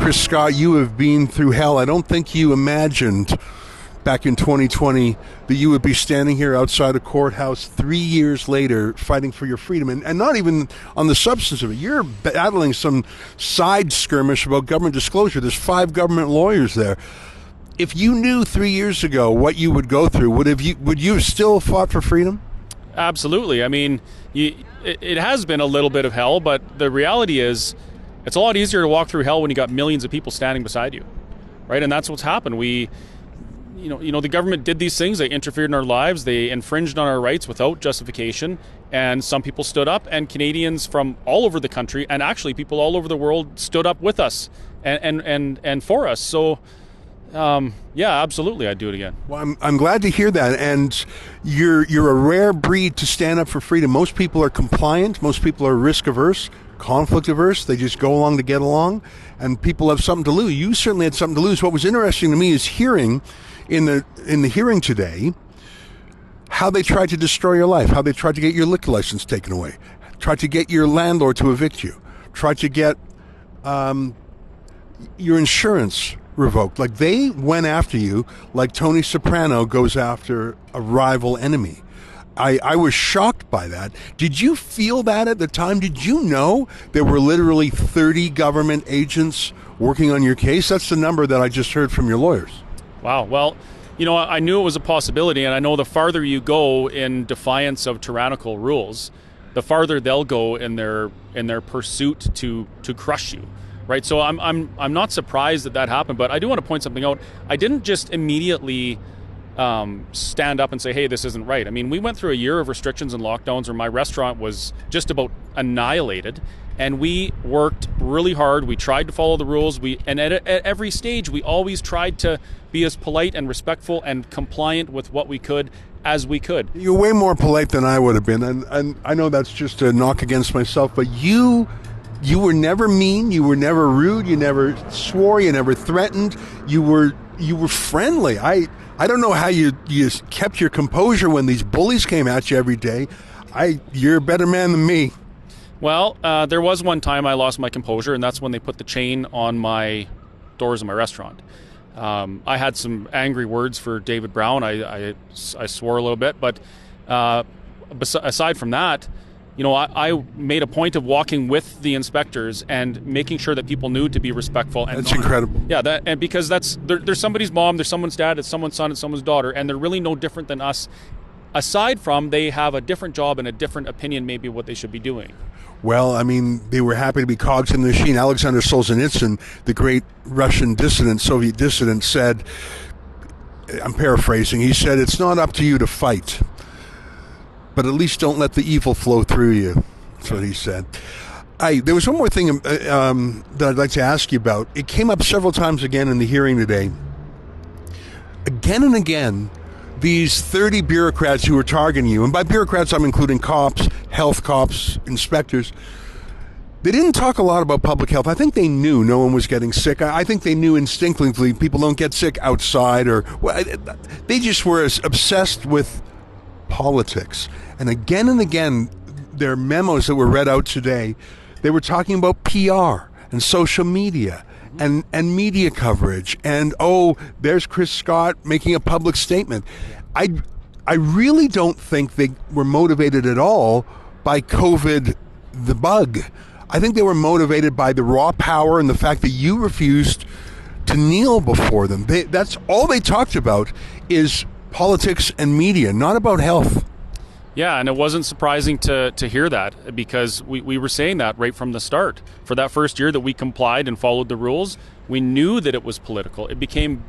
Chris Scott, you have been through hell. I don't think you imagined back in 2020 that you would be standing here outside a courthouse 3 years later fighting for your freedom, and not even on the substance of it. You're battling some side skirmish about government disclosure. There's 5 government lawyers there. If you knew 3 years ago what you would go through, would you have still fought for freedom? Absolutely. I mean, it has been a little bit of hell, but the reality is it's a lot easier to walk through hell when you got millions of people standing beside you, right? And that's what's happened. The government did these things. They interfered in our lives. They infringed on our rights without justification. And some people stood up, and Canadians from all over the country, and actually people all over the world, stood up with us and for us. So, yeah, absolutely, I'd do it again. Well, I'm glad to hear that. And you're a rare breed to stand up for freedom. Most people are compliant. Most people are risk averse, conflict averse. They just go along to get along. And people have something to lose. You certainly had something to lose. What was interesting to me is hearing in the hearing today how they tried to destroy your life, how they tried to get your liquor license taken away, tried to get your landlord to evict you, tried to get your insurance revoked. Like, they went after you like Tony Soprano goes after a rival enemy. I was shocked by that. Did you feel that at the time? Did you know there were literally 30 government agents working on your case? That's the number that I just heard from your lawyers. Wow. Well, I knew it was a possibility, and I know the farther you go in defiance of tyrannical rules, the farther they'll go in their pursuit to crush you, right? So I'm not surprised that happened, but I do want to point something out. I didn't just immediately stand up and say, hey, this isn't right. I mean, we went through a year of restrictions and lockdowns where my restaurant was just about annihilated, and we worked really hard. We tried to follow the rules. And at every stage, we always tried to be as polite and respectful and compliant with what we could as we could. You're way more polite than I would have been, and I know that's just a knock against myself, but you were never mean, you were never rude, you never swore, you never threatened, you were friendly. I don't know how you kept your composure when these bullies came at you every day. You're a better man than me. Well, there was one time I lost my composure, and that's when they put the chain on my doors of my restaurant. I had some angry words for David Brown. I swore a little bit, but aside from that, I made a point of walking with the inspectors and making sure that people knew to be respectful. And that's incredible. Yeah, and because there's somebody's mom, there's someone's dad, it's someone's son, it's someone's daughter, and they're really no different than us. Aside from they have a different job and a different opinion, maybe what they should be doing. Well, I mean, they were happy to be cogs in the machine. Alexander Solzhenitsyn, the great Russian dissident, Soviet dissident, said, I'm paraphrasing, he said, it's not up to you to fight, but at least don't let the evil flow through you. That's what he said. There was one more thing that I'd like to ask you about. It came up several times again in the hearing today. Again and again, these 30 bureaucrats who were targeting you, and by bureaucrats I'm including cops, health cops, inspectors, they didn't talk a lot about public health. I think they knew no one was getting sick. I think they knew instinctively people don't get sick outside, they just were as obsessed with politics. And again, their memos that were read out today, they were talking about PR and social media and media coverage, and there's Chris Scott making a public statement. I really don't think they were motivated at all by COVID, the bug. I think they were motivated by the raw power and the fact that you refused to kneel before them. That's all they talked about is politics and media, not about health. Yeah, and it wasn't surprising to hear that, because we were saying that right from the start. For that first year that we complied and followed the rules, we knew that it was political. It became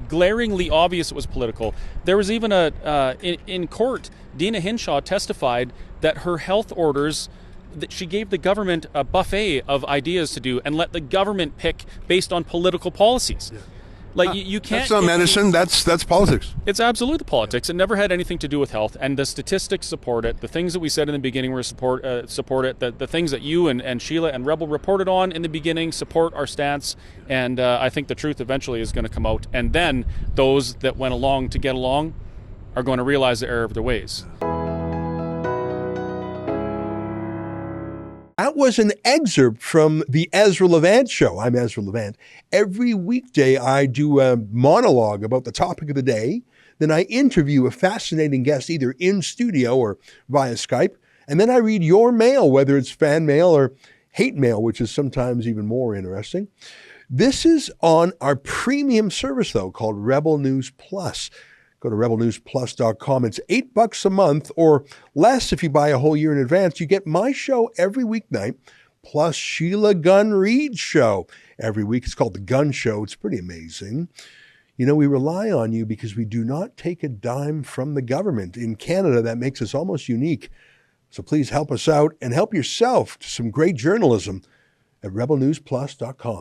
glaringly obvious it was political. There was even in court, Dina Hinshaw testified that her health orders, that she gave the government a buffet of ideas to do and let the government pick based on political policies. Yeah. You can't. That's not medicine. That's politics. It's absolutely politics. It never had anything to do with health, and the statistics support it. The things that we said in the beginning were support it. The things that you and Sheila and Rebel reported on in the beginning support our stance, and I think the truth eventually is going to come out. And then those that went along to get along are going to realize the error of their ways. That was an excerpt from the Ezra Levant show. I'm Ezra Levant. Every weekday, I do a monologue about the topic of the day. Then I interview a fascinating guest either in studio or via Skype. And then I read your mail, whether it's fan mail or hate mail, which is sometimes even more interesting. This is on our premium service, though, called Rebel News Plus. Go to rebelnewsplus.com. It's $8 a month or less if you buy a whole year in advance. You get my show every weeknight, plus Sheila Gunn Reid's show every week. It's called The Gun Show. It's pretty amazing. You know, we rely on you because we do not take a dime from the government. In Canada, that makes us almost unique. So please help us out and help yourself to some great journalism at rebelnewsplus.com.